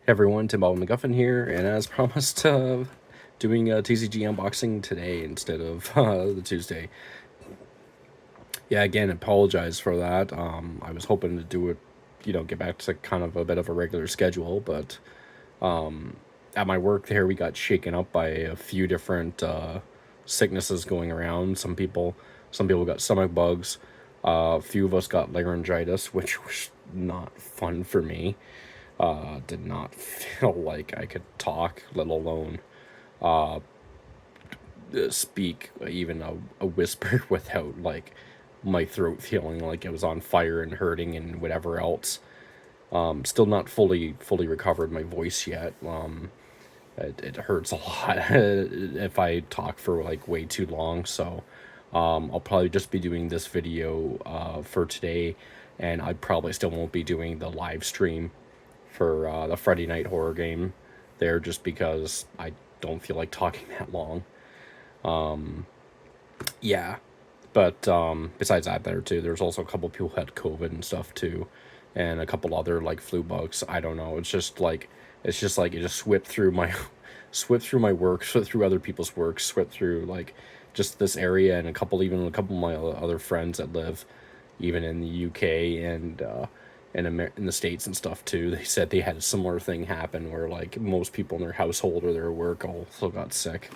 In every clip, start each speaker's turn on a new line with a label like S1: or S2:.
S1: Hey everyone, Tim Baldwin McGuffin here, and as promised, doing a TCG unboxing today instead of the Tuesday. Yeah, again, apologize for that. I was hoping to do it, get back to kind of a bit of a regular schedule, but at my work there, we got shaken up by a few different sicknesses going around. Some people got stomach bugs. A few of us got laryngitis, which was not fun for me. Did not feel like I could talk, let alone speak even a whisper without like my throat feeling like it was on fire and hurting and whatever else. Still not fully recovered my voice yet. It hurts a lot if I talk for like way too long. So I'll probably just be doing this video for today, and I probably still won't be doing the live stream for the Friday night horror game there, just because I don't feel like talking that long. Yeah, but besides that, there's also a couple people who had COVID and stuff too, and a couple other like flu bugs. I don't know. It's just like it just swept through my swept through my work, swept through other people's work, swept through like just this area, and a couple of my other friends that live even in the UK and in the States and stuff too. They said they had a similar thing happen where like most people in their household or their work also got sick.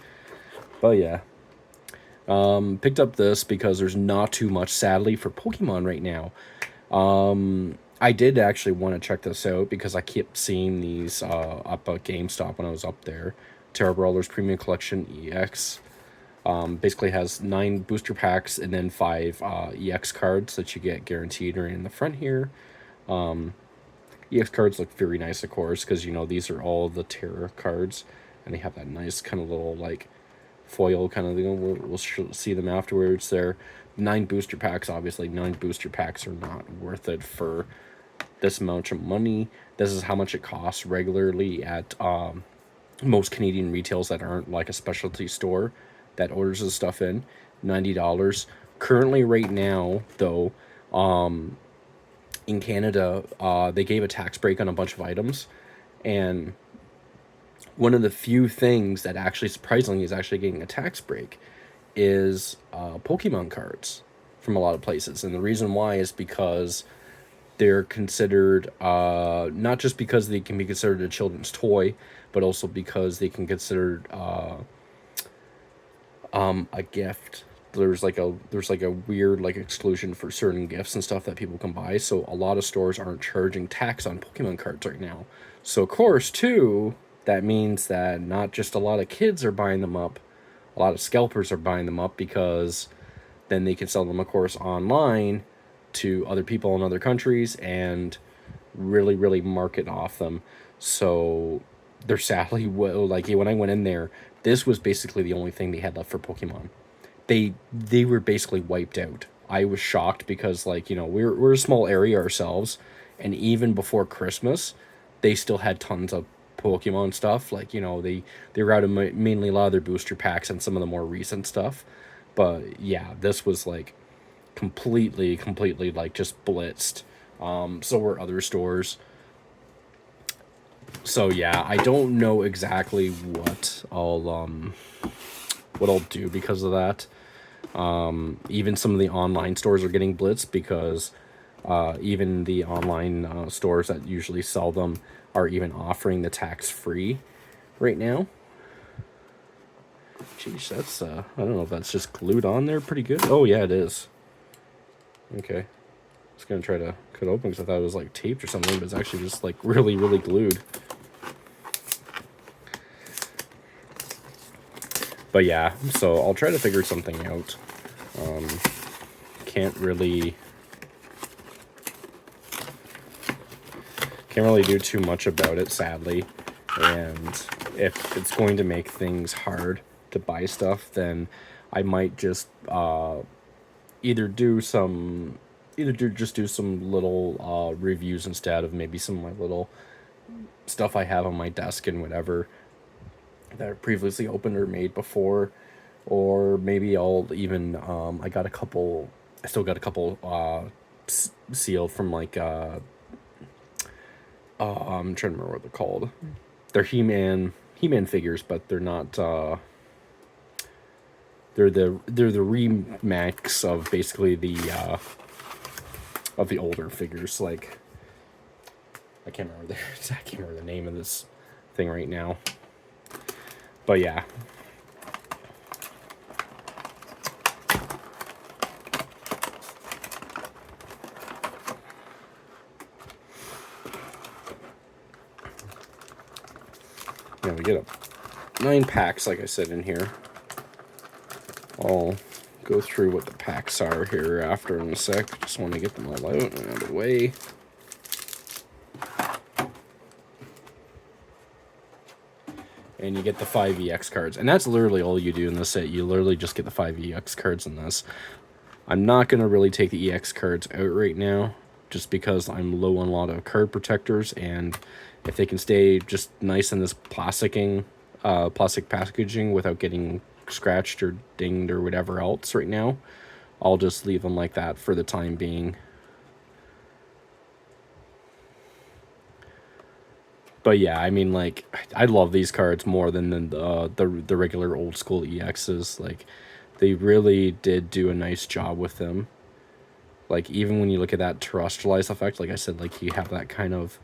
S1: But yeah, picked up this because there's not too much, sadly, for Pokemon right now. I did actually want to check this out because I kept seeing these up at GameStop when I was up there. Tera Brawlers Premium Collection EX basically has 9 booster packs and then 5 EX cards that you get guaranteed right in the front here. EX cards look very nice, of course, because these are all the Terra cards, and they have that nice kind of little like foil kind of thing. We'll see them afterwards. There, 9 booster packs. Obviously, 9 booster packs are not worth it for this amount of money. This is how much it costs regularly at most Canadian retails that aren't like a specialty store that orders this stuff in. $90. Currently, right now, though, in Canada, they gave a tax break on a bunch of items, and one of the few things that actually surprisingly is actually getting a tax break is Pokemon cards from a lot of places. And the reason why is because they're considered, not just because they can be considered a children's toy, but also because they can considered a gift. There's like a weird like exclusion for certain gifts and stuff that people can buy. So a lot of stores aren't charging tax on Pokemon cards right now. So of course too, that means that not just a lot of kids are buying them up, a lot of scalpers are buying them up, because then they can sell them, of course, online to other people in other countries and really market off them. So they're sadly, well, like when I went in there, this was basically the only thing they had left for Pokemon. They were basically wiped out. I was shocked because we're a small area ourselves, and even before Christmas, they still had tons of Pokemon stuff. They were out of mainly a lot of their booster packs and some of the more recent stuff. But yeah, this was like completely like just blitzed. So were other stores. So yeah, I don't know exactly what I'll do because of that. Even some of the online stores are getting blitzed because even the online stores that usually sell them are even offering the tax free right now. Jeez, that's I don't know if that's just glued on there pretty good. Oh yeah, it is. Okay, I was gonna try to cut it open because I thought it was like taped or something, but it's actually just like really glued. But yeah, so I'll try to figure something out. Can't really do too much about it, sadly. And if it's going to make things hard to buy stuff, then I might just either do some just do some little reviews instead of maybe some of my little stuff I have on my desk and whatever that I previously opened or made before. Or maybe I'll even I still got a couple sealed from like I'm trying to remember what they're called. They're He-Man figures, but they're not. They're the remakes of basically the older figures. Like, I can't remember the name of this thing right now. But yeah. Yeah, we get 9 packs, like I said, in here. I'll go through what the packs are here after in a sec. Just want to get them all out and out of the way. And you get the 5 EX cards. And that's literally all you do in this set. You literally just get the 5 EX cards in this. I'm not going to really take the EX cards out right now, just because I'm low on a lot of card protectors, and if they can stay just nice in this plastic packaging without getting scratched or dinged or whatever else right now, I'll just leave them like that for the time being. But yeah, I mean, like, I love these cards more than the regular old school EXs. Like, they really did do a nice job with them. Like, even when you look at that terrestrialized effect, like I said, like, you have that kind of,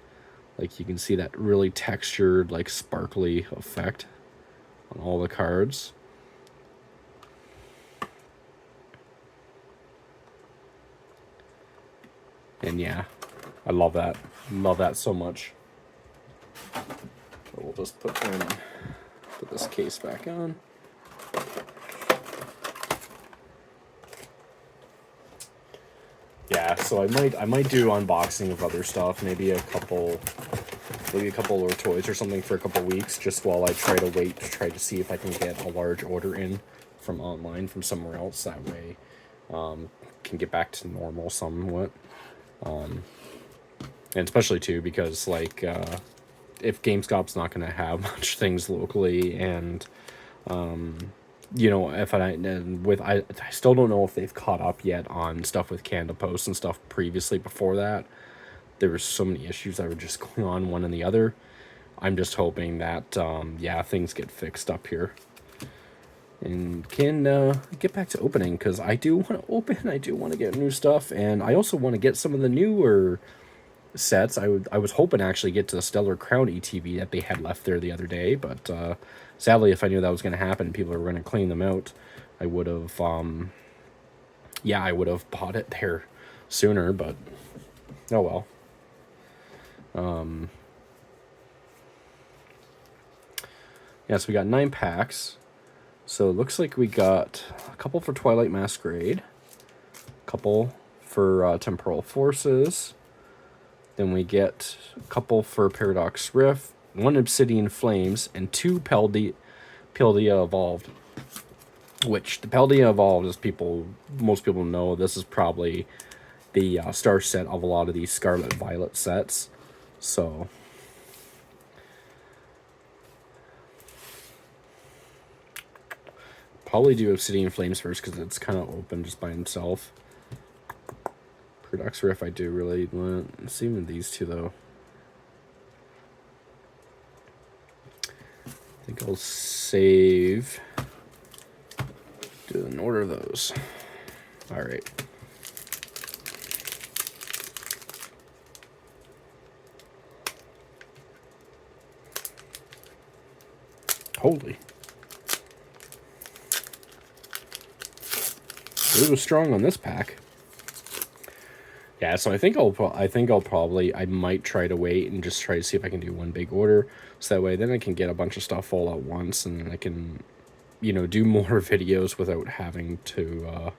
S1: like, you can see that really textured, like, sparkly effect on all the cards. And yeah, I love that. Love that so much. So we'll just put this case back on. Yeah, so I might do unboxing of other stuff, maybe a couple of toys or something for a couple weeks, just while I try to see if I can get a large order in from online from somewhere else. That way, can get back to normal somewhat. And especially too because, like, if GameStop's not going to have much things locally, and you know, I still don't know if they've caught up yet on stuff with Canada Post and stuff previously. Before that, there were so many issues that were just going on one and the other. I'm just hoping that yeah, things get fixed up here and can get back to opening, because I do want to open. I do want to get new stuff, and I also want to get some of the newer sets. I was hoping to actually get to the Stellar Crown ETB that they had left there the other day, but sadly, if I knew that was going to happen, people were going to clean them out, I would have yeah, I would have bought it there sooner, but oh well. Yeah, so we got 9 packs. So it looks like we got a couple for Twilight Masquerade, a couple for Temporal Forces. Then we get a couple for Paradox Rift, 1 Obsidian Flames, and 2 Paldea Evolved. Which, the Paldea Evolved, as most people know, this is probably the star set of a lot of these Scarlet Violet sets. So, probably do Obsidian Flames first, because it's kind of open just by himself. Paradox Rift I do really want. Let's see even these two, though. I think I'll save. Do an order of those. Alright. Holy. It was strong on this pack. Yeah, so I might try to wait and just try to see if I can do one big order, so that way then I can get a bunch of stuff all at once, and then I can, you know, do more videos without having to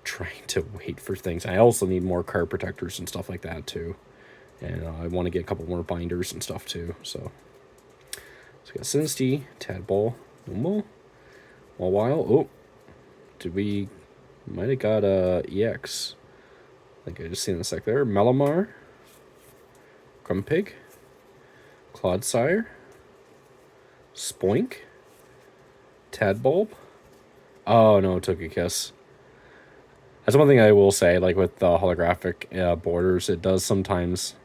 S1: trying to wait for things. I also need more card protectors and stuff like that too, and I want to get a couple more binders and stuff too. So we got Sinistea, Tadball, Momo, Mawile. Oh, might have got EX. I think I just seen a sec there. Melamar, Grumpig, Clodsire, Spoink, Tadbulb. Oh no, Togekiss. That's one thing I will say, like with the holographic borders, it does sometimes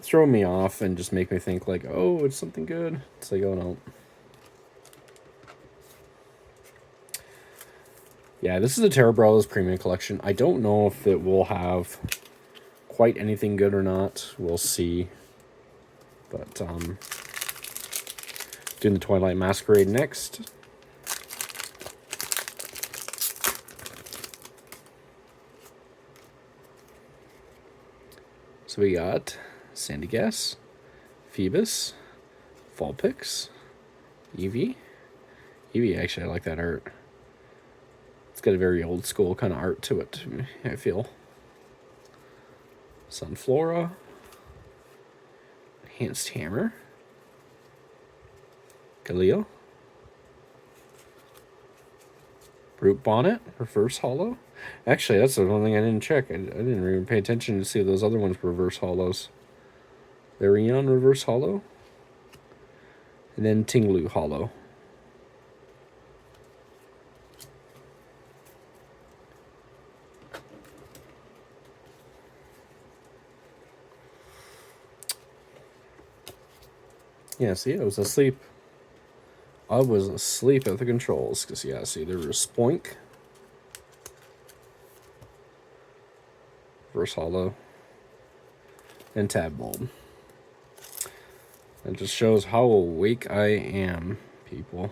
S1: throw me off and just make me think like, oh, it's something good. It's like, oh no. Yeah, this is the Tera Brawlers Premium Collection. I don't know if it will have quite anything good or not. We'll see. But doing the Twilight Masquerade next. So we got Sandy Gas, Phoebus, Vulpix, Eevee. Eevee, actually, I like that art. It's got a very old school kind of art to it, I feel. Sunflora, Enhanced Hammer, Galil, Root Bonnet, Reverse Hollow. Actually, that's the one thing I didn't check. I didn't even pay attention to see if those other ones were Reverse Hollows. Varion Reverse Hollow, and then Tinglu Hollow. Yeah, see, I was asleep. I was asleep at the controls. Because, yeah, see, there was Spoink. Reverse Hollow. And Tab Bulb. It just shows how awake I am, people.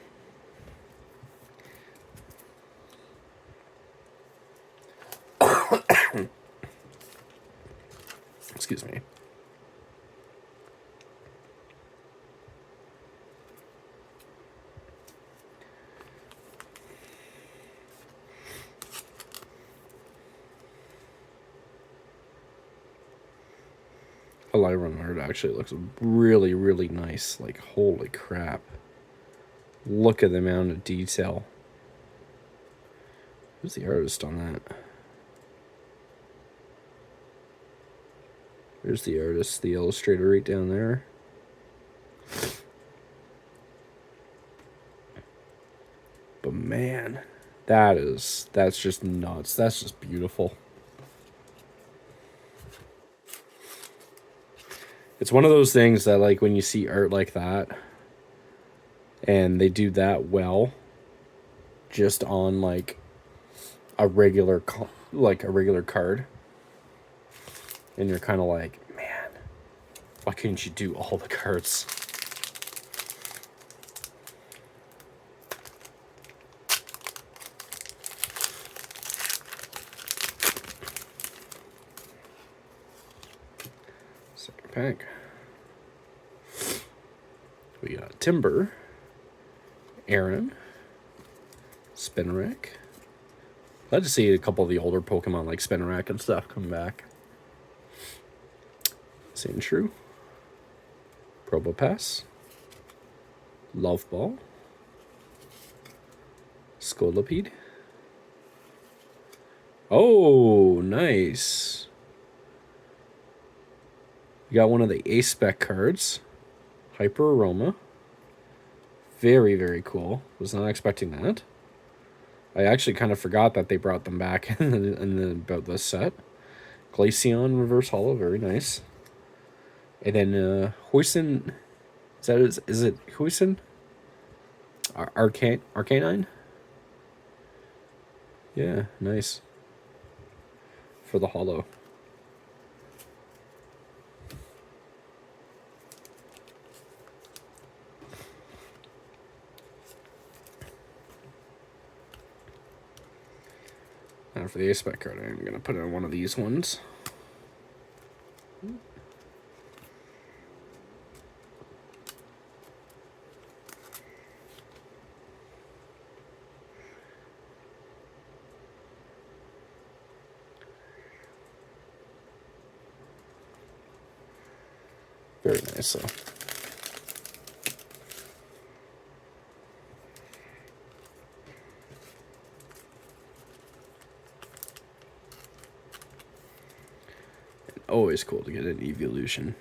S1: Excuse me. Lyron art actually looks really, really nice. Like, holy crap. Look at the amount of detail. Who's the artist on that? There's the artist, the illustrator right down there. But man, that's just nuts. That's just beautiful. It's one of those things that, like, when you see art like that and they do that well just on like a regular card, and you're kind of like, man, why couldn't you do all the cards? Second pack. We got Timber, Aaron, Spinarak. Glad to see a couple of the older Pokemon like Spinarak and stuff come back. Sandshrew, Probopass, Love Ball, Scolipede. Oh, nice. We got one of the A-Spec cards. Hyper Aroma. Very, very cool. Was not expecting that. I actually kind of forgot that they brought them back about this set. Glaceon Reverse Hollow, very nice. And then Hoisin, is it Hoisin? Arcanine? Yeah, nice. For the hollow. Now for the A-Spec card, I'm going to put in one of these ones. Very nice, so. Always cool to get an evolution.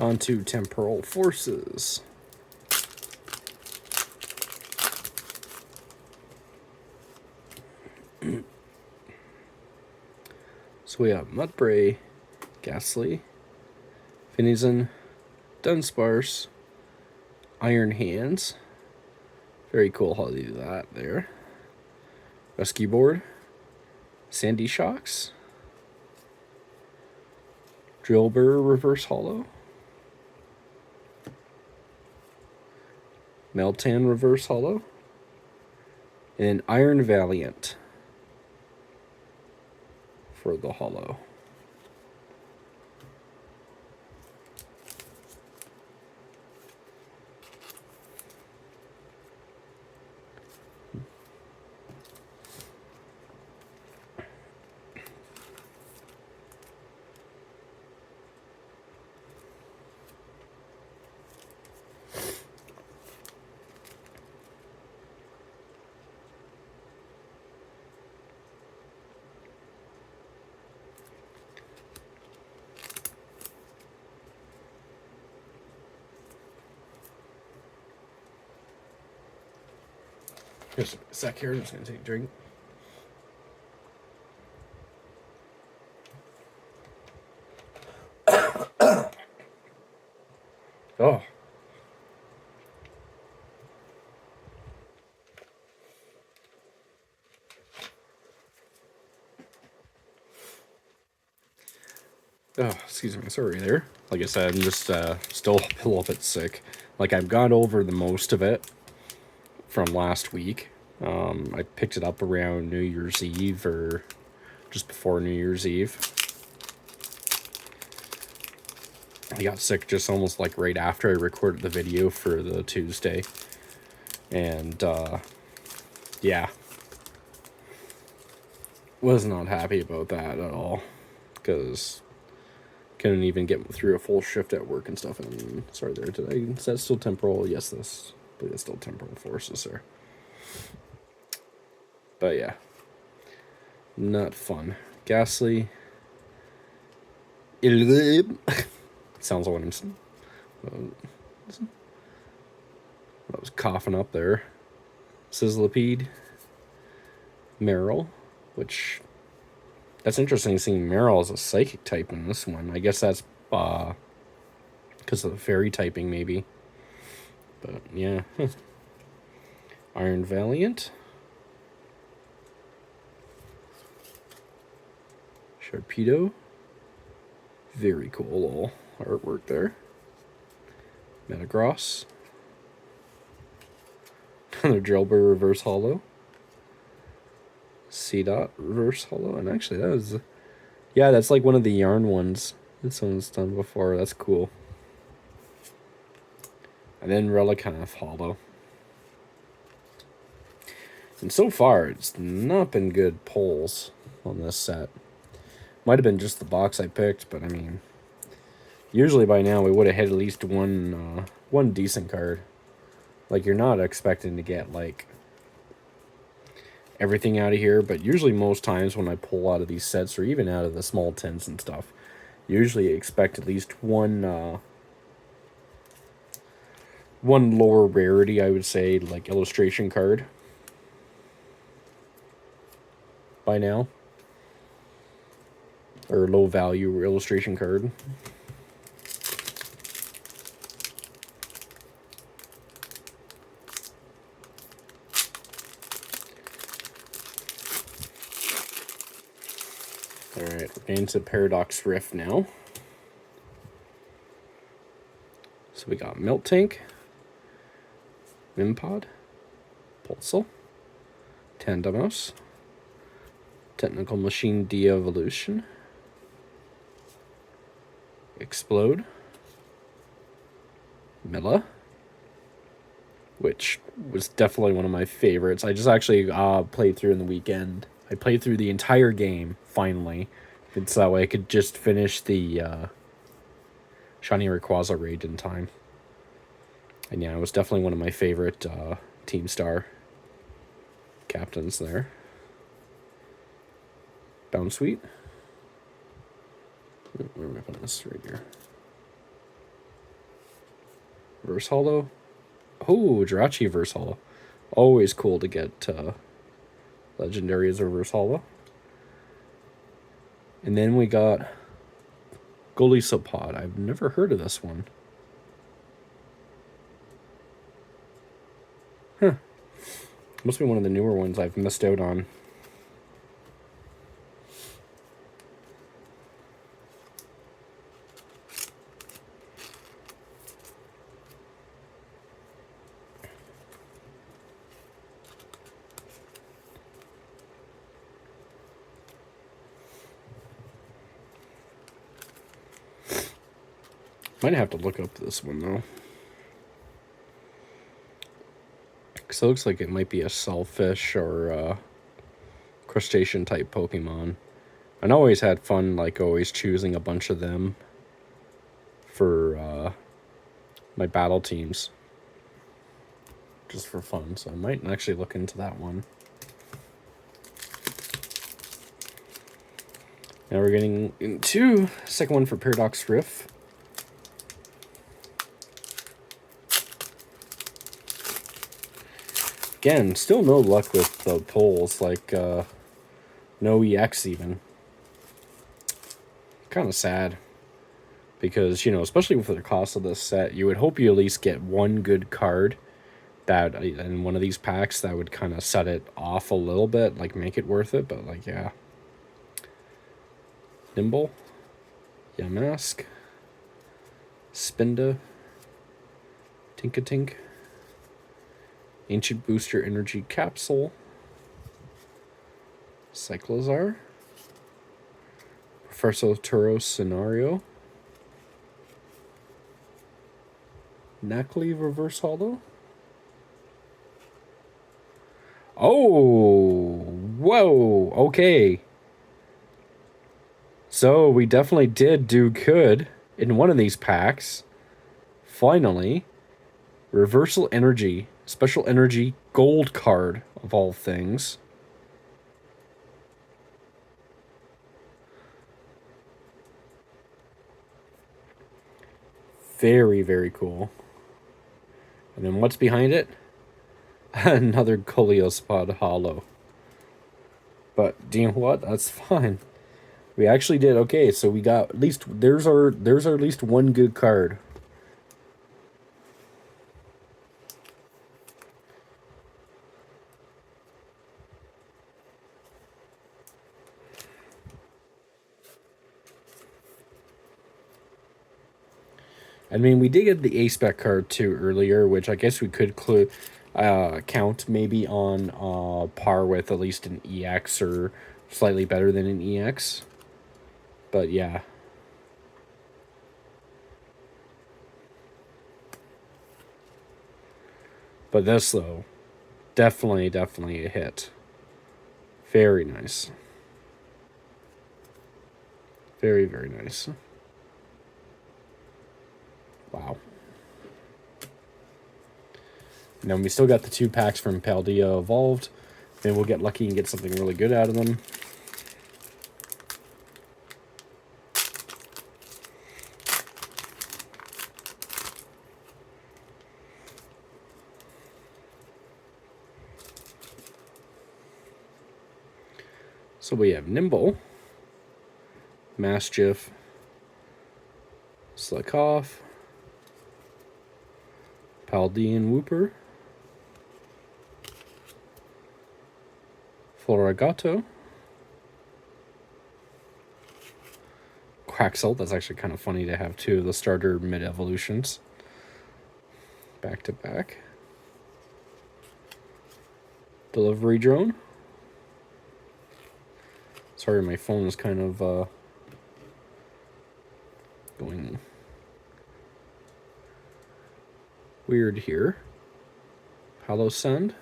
S1: onto Temporal Forces. So we have Mudbray, Ghastly, Finizen, Dunsparce, Iron Hands. Very cool how they do that there. Rescue Board, Sandy Shocks, Drillbur Reverse Hollow, Meltan Reverse Hollow, and Iron Valiant for the Hollow. Just a sec here, I'm just gonna take a drink. Oh. Oh, excuse me, sorry there. Like I said, I'm just still a little bit sick. Like, I've got over the most of it from last week. I picked it up around New Year's Eve or just before New Year's Eve. I got sick just almost like right after I recorded the video for the Tuesday. And, yeah. Was not happy about that at all. Because couldn't even get through a full shift at work and stuff. And sorry there, did I, is that still temporal? Yes, this, but it's still temporal forces there. But yeah, not fun. Ghastly. Sounds like I was coughing up there. Sizzlipede. Meryl, which that's interesting seeing Meryl as a psychic type in this one. I guess that's because of the fairy typing, maybe. But yeah. Iron Valiant. Sharpedo. Very cool little artwork there. Metagross. Another Drillbur Reverse Hollow. C-Dot Reverse Hollow. And actually that was... yeah, that's like one of the yarn ones that someone's done before. That's cool. And then Relicanth Hollow. And so far, it's not been good pulls on this set. Might have been just the box I picked, but I mean... usually by now we would have hit at least one decent card. Like, you're not expecting to get, like, everything out of here, but usually most times when I pull out of these sets, or even out of the small tins and stuff, usually expect at least one lower rarity, I would say, like illustration card by now, or low value illustration card. Alright, we're getting to Paradox Rift now. So we got Miltank, Wimpod, Pulsel, Tandemos, Technical Machine De-Evolution, Explode, Milla, which was definitely one of my favorites. I just actually played through in the weekend. I played through the entire game, finally. It's that way I could just finish the Shiny Rayquaza raid in time. And yeah, it was definitely one of my favorite Team Star captains there. Bounsweet. Where am I putting this? Right here. Reverse Holo. Oh, Jirachi Reverse Holo. Always cool to get Legendary as a Reverse Holo. And then we got Golisopod. I've never heard of this one. Huh. Must be one of the newer ones I've missed out on. Might have to look up this one, though. Because it looks like it might be a shellfish or a crustacean type Pokemon. I always had fun, like, always choosing a bunch of them for my battle teams. Just for fun, so I might actually look into that one. Now we're getting into second one for Paradox Rift. Again, still no luck with the pulls, like no EX even. Kind of sad. Because, you know, especially with the cost of this set, you would hope you at least get one good card that in one of these packs that would kind of set it off a little bit, like make it worth it, but like, yeah. Nimble, Yamask, Spinda, Tinkatink, Ancient Booster Energy Capsule, Cyclozar, Professor Turo Scenario, Nacli Reverse Holo. Oh, whoa, okay. So we definitely did do good in one of these packs. Finally, Reversal Energy, Special Energy Gold card of all things. Very, very cool. And then what's behind it? Another Golisopod Holo. But do you know what? That's fine. We actually did okay, so we got at least there's our at least one good card. I mean, we did get the A-Spec card too earlier, which I guess we could count maybe on par with at least an EX or slightly better than an EX. But yeah. But this, though, definitely a hit. Very nice. Very, very nice. Wow. And then we still got the 2 packs from Paldea Evolved. Maybe we'll get lucky and get something really good out of them. So we have Nimble, Mastiff, Slickoff, Paldean Wooper, Floragato, Quaxel. That's actually kind of funny to have 2 of the starter mid-evolutions back to back. Delivery Drone. Sorry, my phone is kind of going weird here. Holo Send.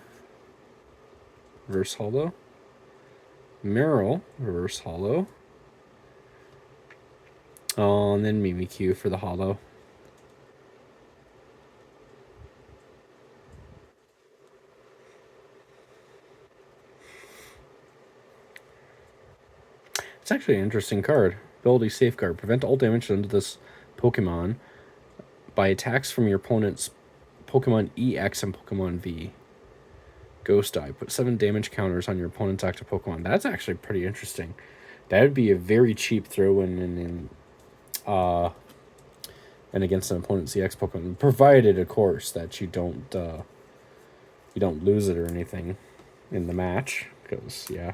S1: Reverse Holo. Meryl. Reverse Holo. Oh, and then Mimikyu for the Holo. It's actually an interesting card. Ability Safeguard. Prevent all damage done to this Pokemon by attacks from your opponent's Pokemon EX and Pokemon V. Ghost Eye. Put 7 damage counters on your opponent's active Pokemon. That's actually pretty interesting. That would be a very cheap throw-in and against an opponent's EX Pokemon, provided, of course, that you don't lose it or anything in the match. Because yeah.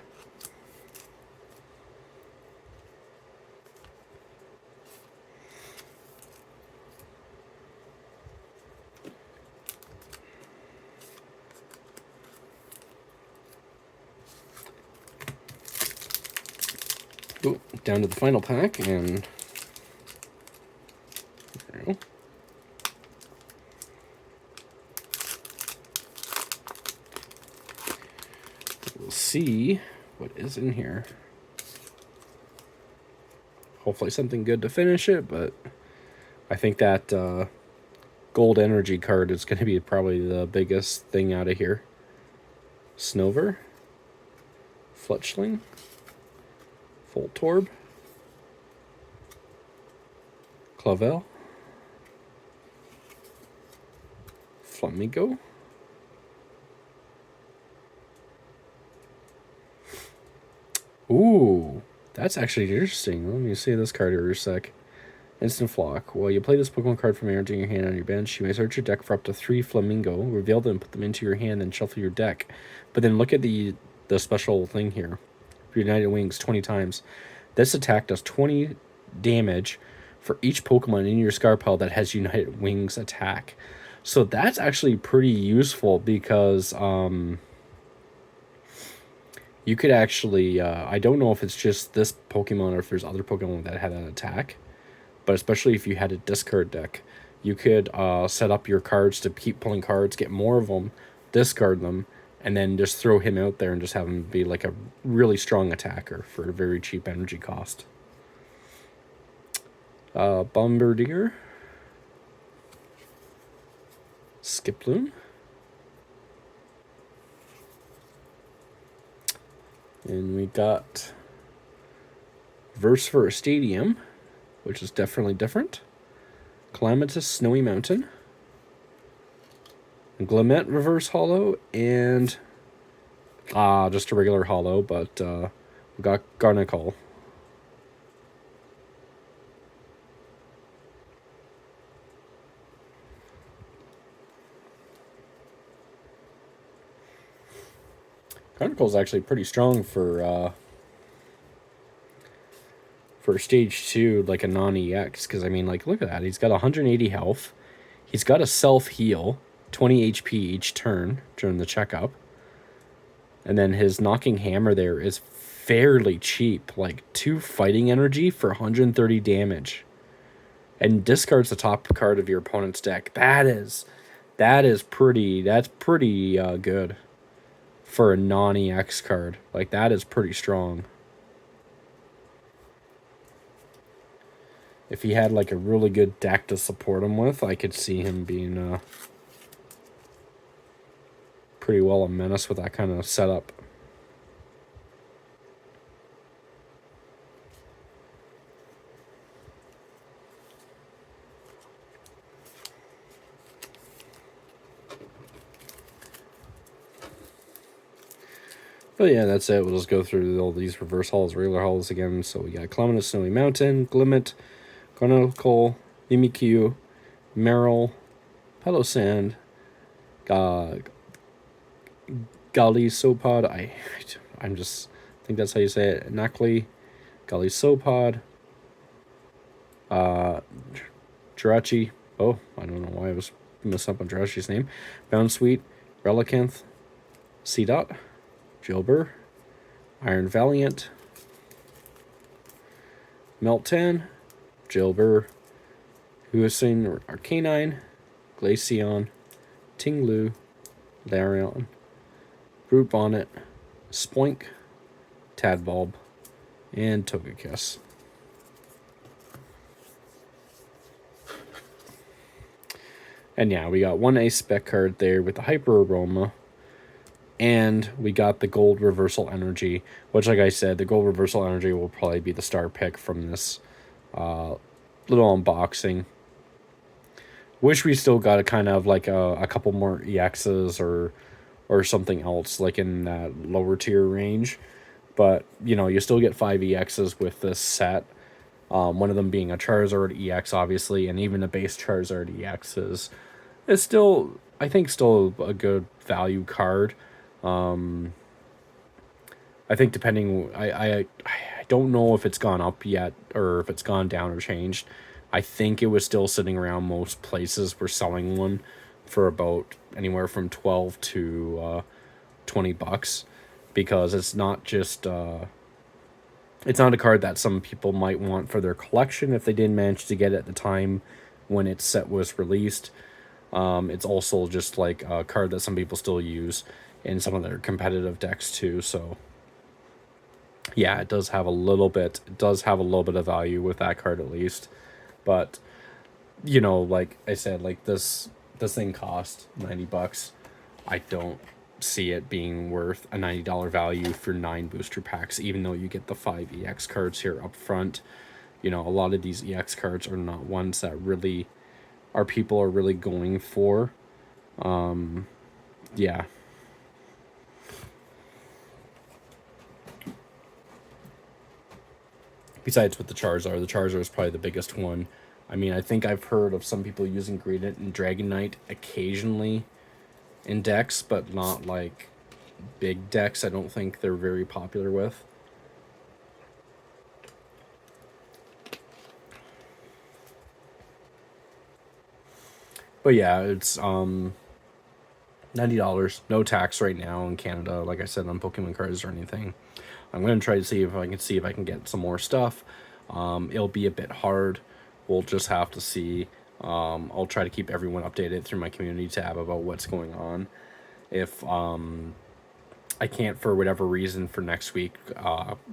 S1: Ooh, down to the final pack, and there we go. We'll see what is in here. Hopefully something good to finish it, but I think that gold energy card is going to be probably the biggest thing out of here. Snover, Fletchling, Voltorb, Clavel, Flamigo, ooh, that's actually interesting. Let me see this card here for a sec. Instant Flock. While you play this Pokemon card from entering your hand on your bench, you may search your deck for up to 3 Flamingo, reveal them, put them into your hand, and shuffle your deck. But then look at the special thing here. United Wings 20 times. This attack does 20 damage for each Pokemon in your Scar pile that has United Wings attack. So that's actually pretty useful because you could actually, I don't know if it's just this Pokemon or if there's other Pokemon that had an attack, but especially if you had a discard deck, you could set up your cards to keep pulling cards, get more of them, discard them, and then just throw him out there and just have him be like a really strong attacker for a very cheap energy cost. Bombardier, Skiploom, and we got Verse for a Stadium, which is definitely different. Calamitous Snowy Mountain, Glimmet Reverse Hollow, and just a regular hollow, but we got Garnacle. Garnacle's actually pretty strong for stage 2, like a non-EX, because I mean, like, look at that. He's got 180 health. He's got a self-heal, 20 HP each turn during the checkup. And then his knocking hammer there is fairly cheap, like 2 fighting energy for 130 damage. And discards the top card of your opponent's deck. That's pretty good for a non-EX card. Like, that is pretty strong. If he had like a really good deck to support him with, I could see him being pretty well a menace with that kind of setup. But yeah, that's it. We'll just go through all these reverse halls, regular halls again. So we got Calamitous Snowy Mountain, Glimmet, Garnacle, Mimikyu, Meryl, Pelosand, Gallisopod. I think that's how you say it. Nacli, Gallisopod, Jirachi. Oh, I don't know why I was messing up on Jirachi's name. Bounsweet, Relicanth, Seedot, Jilbur, Iron Valiant, Meltan, Jilbur, Huasin Arcanine, Glaceon, Tinglu, Larion, Brute Bonnet, Spoink, Tadbulb, and Togekiss. And yeah, we got one Ace Spec card there with the Hyper Aroma. And we got the Gold Reversal Energy, which, like I said, the Gold Reversal Energy will probably be the star pick from this little unboxing. Wish we still got a kind of like a couple more EXs or something else like in that lower tier range. But you still get 5 EXs with this set. One of them being a Charizard EX, obviously, and even a base Charizard EX is still, I think, still a good value card. I think depending, I don't know if it's gone up yet or if it's gone down or changed. I think it was still sitting around most places were selling one for about anywhere from 12 to $20 because it's not a card that some people might want for their collection if they didn't manage to get it at the time when its set was released. It's also just like a card that some people still use in some of their competitive decks too. So yeah, it does have a little bit. It does have a little bit of value with that card at least. But like I said, like this thing cost $90. I don't see it being worth a $90 value for 9 booster packs, even though you get the 5 EX cards here up front. A lot of these EX cards are not ones that really people are really going for. Yeah. Besides with the Charizard is probably the biggest one. I mean, I think I've heard of some people using Greedent and Dragonite occasionally in decks, but not like big decks. I don't think they're very popular with. But yeah, it's $90, no tax right now in Canada. Like I said, on Pokemon cards or anything. I'm gonna try to see if I can get some more stuff. It'll be a bit hard. We'll just have to see. I'll try to keep everyone updated through my community tab about what's going on. If I can't for whatever reason for next week,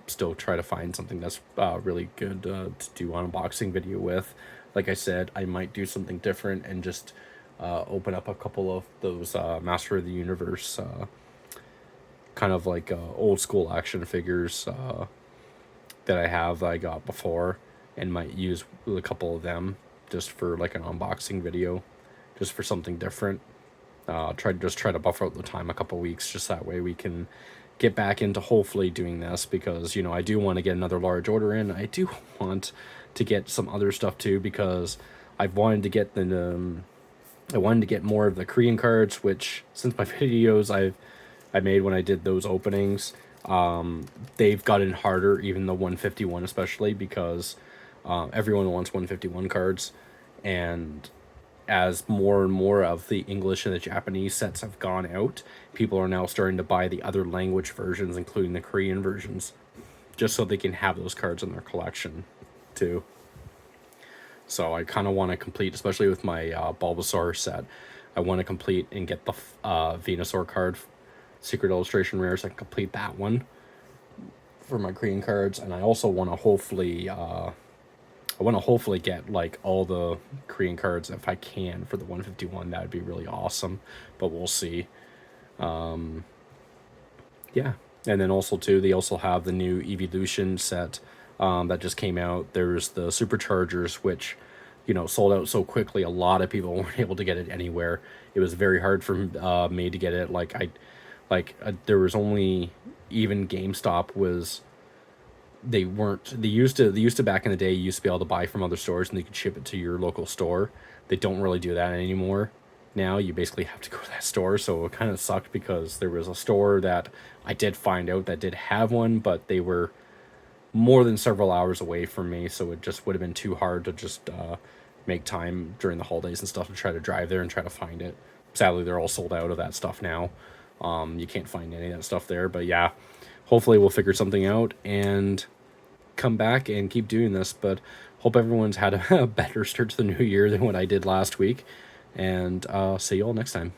S1: still try to find something that's really good to do an unboxing video with. Like I said, I might do something different and just open up a couple of those Master of the Universe kind of like old school action figures that I have that I got before and might use a couple of them just for like an unboxing video, just for something different. Try to buffer out the time a couple weeks, just that way we can get back into hopefully doing this because I do want to get another large order in. I do want to get some other stuff too because I've wanted to get I wanted to get more of the Korean cards, which since my videos I made when I did those openings, they've gotten harder, even the 151 especially, because everyone wants 151 cards, and as more and more of the English and the Japanese sets have gone out, people are now starting to buy the other language versions, including the Korean versions, just so they can have those cards in their collection too. So I kind of want to complete, especially with my Bulbasaur set, I want to complete and get the Venusaur card, Secret Illustration Rare, so I can complete that one for my Korean cards. And I also want to hopefully get like all the Korean cards if I can for the 151. That would be really awesome, but we'll see. Yeah, and then also too, they also have the new Evolution set that just came out. There's the Superchargers, which sold out so quickly. A lot of people weren't able to get it anywhere. It was very hard for me to get it. There was only, even GameStop was, they used to back in the day, you used to be able to buy from other stores and they could ship it to your local store. They don't really do that anymore. Now you basically have to go to that store, so it kind of sucked because there was a store that I did find out that did have one, but they were more than several hours away from me, so it just would have been too hard to just make time during the holidays and stuff to try to drive there and try to find it. Sadly, they're all sold out of that stuff now. You can't find any of that stuff there, but yeah, hopefully we'll figure something out and come back and keep doing this. But hope everyone's had a better start to the new year than what I did last week, and see you all next time.